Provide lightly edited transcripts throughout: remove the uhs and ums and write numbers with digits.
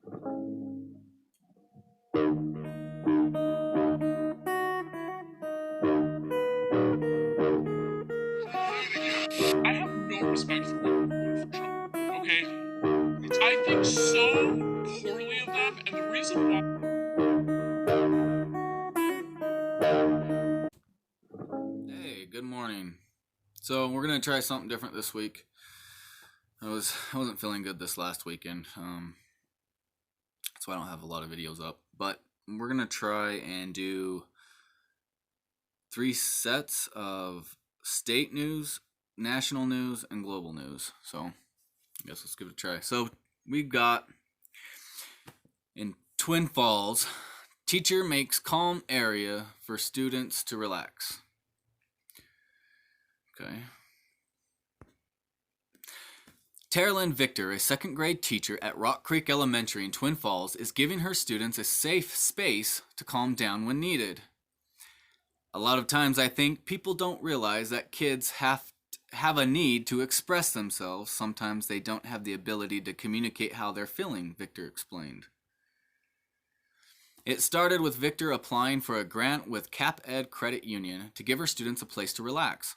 I have no respect for women, for sure. Okay? I think so poorly of them, and the reason why. Hey, good morning. So we're gonna try something different this week. I wasn't feeling good this last weekend, so I don't have a lot of videos up. But we're gonna try and do 3 sets of state news, national news, and global news. So I guess let's give it a try. So we got in Twin Falls, teacher makes calm area for students to relax. Okay. Terralyn Victor, a second grade teacher at Rock Creek Elementary in Twin Falls, is giving her students a safe space to calm down when needed. A lot of times I think people don't realize that kids have a need to express themselves. Sometimes they don't have the ability to communicate how they're feeling, Victor explained. It started with Victor applying for a grant with Cap Ed Credit Union to give her students a place to relax,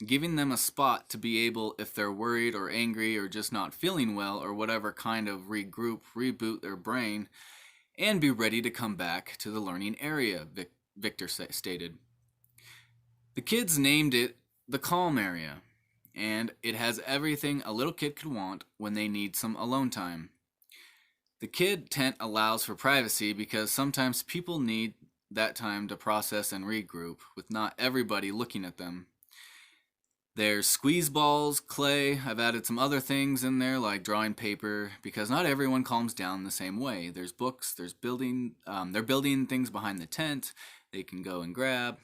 giving them a spot to be able, if they're worried or angry or just not feeling well or whatever, kind of reboot their brain, and be ready to come back to the learning area, Victor stated. The kids named it the Calm Area, and it has everything a little kid could want when they need some alone time. The kid tent allows for privacy because sometimes people need that time to process and regroup with not everybody looking at them. There's squeeze balls, clay. I've added some other things in there like drawing paper because not everyone calms down the same way. There's books, there's building, they're building things behind the tent they can go and grab.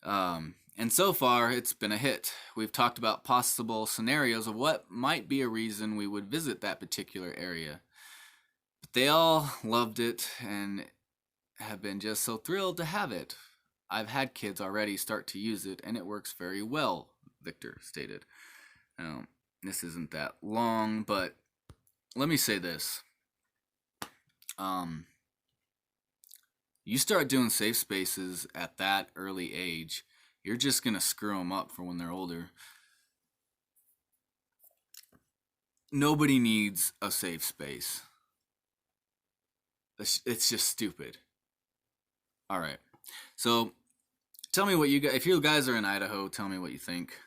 And so far, it's been a hit. We've talked about possible scenarios of what might be a reason we would visit that particular area. But they all loved it and have been just so thrilled to have it. I've had kids already start to use it, and it works very well, Victor stated. Now, this isn't that long, but let me say this. You start doing safe spaces at that early age, you're just going to screw them up for when they're older. Nobody needs a safe space. It's just stupid. All right. So, tell me what you guys, if you guys are in Idaho, tell me what you think.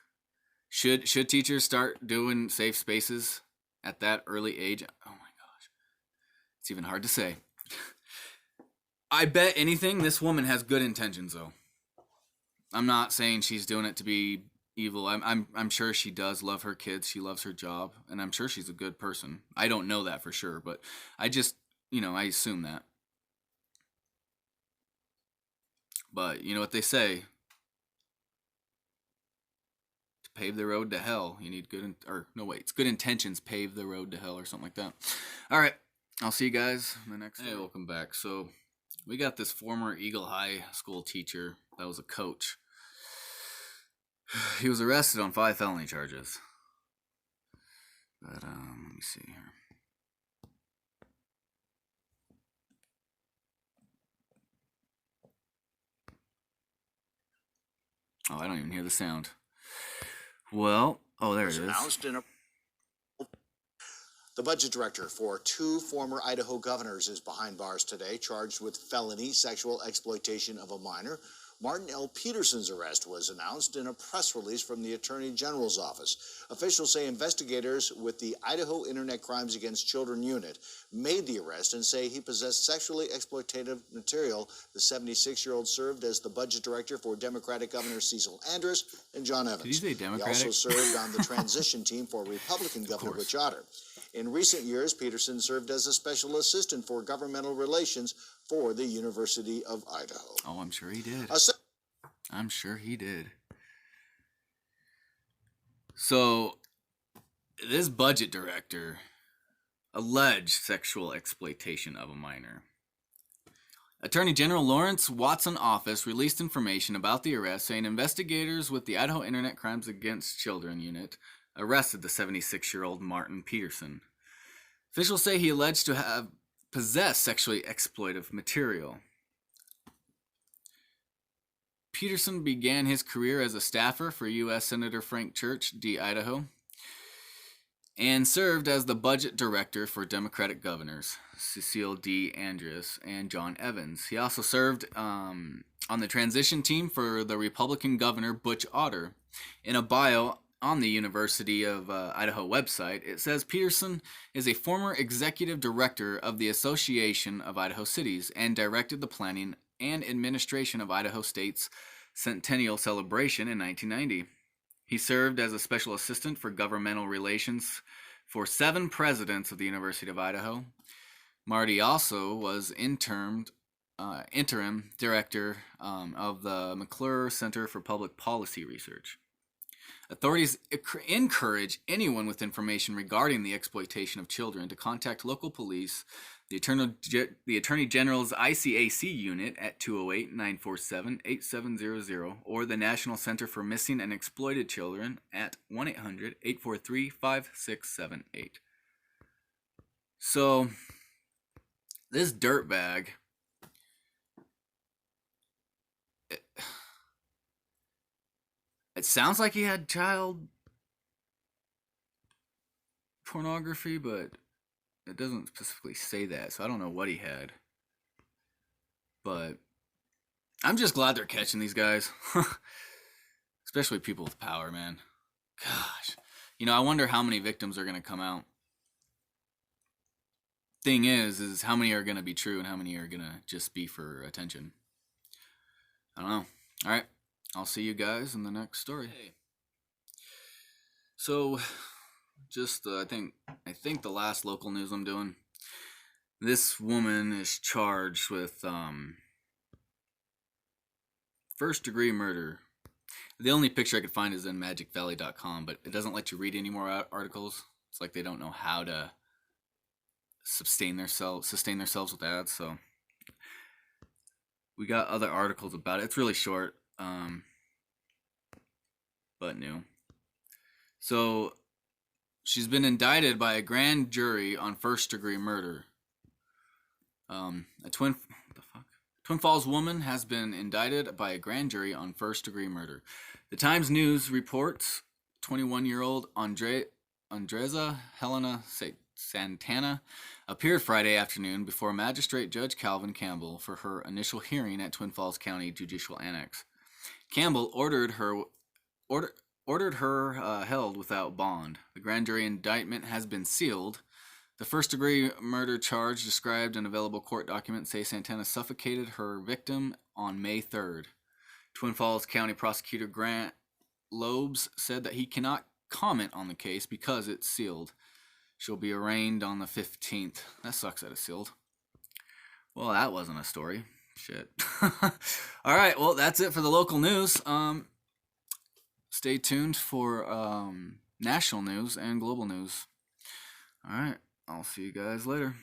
Should teachers start doing safe spaces at that early age? Oh my gosh. It's even hard to say. I bet anything this woman has good intentions though. I'm not saying she's doing it to be evil. I'm sure she does love her kids. She loves her job, and I'm sure she's a good person. I don't know that for sure, but I just, I assume that. But you know what they say, to pave the road to hell, you need it's good intentions pave the road to hell or something like that. All right, I'll see you guys in the next day. Welcome back. So we got this former Eagle High School teacher that was a coach. He was arrested on 5 felony charges. But let me see here. Oh, I don't even hear the sound. Well, there it is. The budget director for 2 former Idaho governors is behind bars today, charged with felony sexual exploitation of a minor. Martin L. Peterson's arrest was announced in a press release from the Attorney General's office. Officials say investigators with the Idaho Internet Crimes Against Children Unit made the arrest and say he possessed sexually exploitative material. The 76-year-old served as the budget director for Democratic Governor Cecil Andrus and John Evans. Did you say Democratic? He also served on the transition team for Republican Governor Butch Otter. In recent years, Peterson served as a special assistant for governmental relations for the University of Idaho. Oh, I'm sure he did. I'm sure he did. So, this budget director alleged sexual exploitation of a minor. Attorney General Lawrence Watson office released information about the arrest, saying investigators with the Idaho Internet Crimes Against Children Unit arrested the 76-year-old Martin Peterson. Officials say he alleged to have possessed sexually exploitive material. Peterson began his career as a staffer for U.S. Senator Frank Church, D. Idaho, and served as the budget director for Democratic governors Cecile D. Andrews and John Evans. He also served on the transition team for the Republican governor Butch Otter. In a bio on the University of Idaho website, it says Peterson is a former executive director of the Association of Idaho Cities and directed the planning and administration of Idaho State's centennial celebration in 1990. He served as a special assistant for governmental relations for 7 presidents of the University of Idaho. Marty also was interim director of the McClure Center for Public Policy Research. Authorities encourage anyone with information regarding the exploitation of children to contact local police, the Attorney General's ICAC unit at 208-947-8700, or the National Center for Missing and Exploited Children at 1-800-843-5678. So, this dirtbag, it sounds like he had child pornography, but it doesn't specifically say that, so I don't know what he had. But I'm just glad they're catching these guys. Especially people with power, man. Gosh. You know, I wonder how many victims are going to come out. Thing is how many are going to be true and how many are going to just be for attention. I don't know. All right. I'll see you guys in the next story. Hey. So, just I think the last local news I'm doing. This woman is charged with first-degree murder. The only picture I could find is in magicvalley.com, but it doesn't let you read any more articles. It's like they don't know how to sustain themselves with ads. So we got other articles about it. It's really short. But new. So she's been indicted by a grand jury on first-degree murder. Twin Falls woman has been indicted by a grand jury on first-degree murder. The Times News reports 21-year-old Andreza Helena Santana appeared Friday afternoon before Magistrate Judge Calvin Campbell for her initial hearing at Twin Falls County Judicial Annex. Campbell ordered her held without bond. The grand jury indictment has been sealed. The first-degree murder charge described in available court documents say Santana suffocated her victim on May 3rd. Twin Falls County Prosecutor Grant Lobes said that he cannot comment on the case because it's sealed. She'll be arraigned on the 15th. That sucks that it's sealed. Well, that wasn't a story. Shit. All right, well, that's it for the local news. Stay tuned for national news and global news. All right, I'll see you guys later.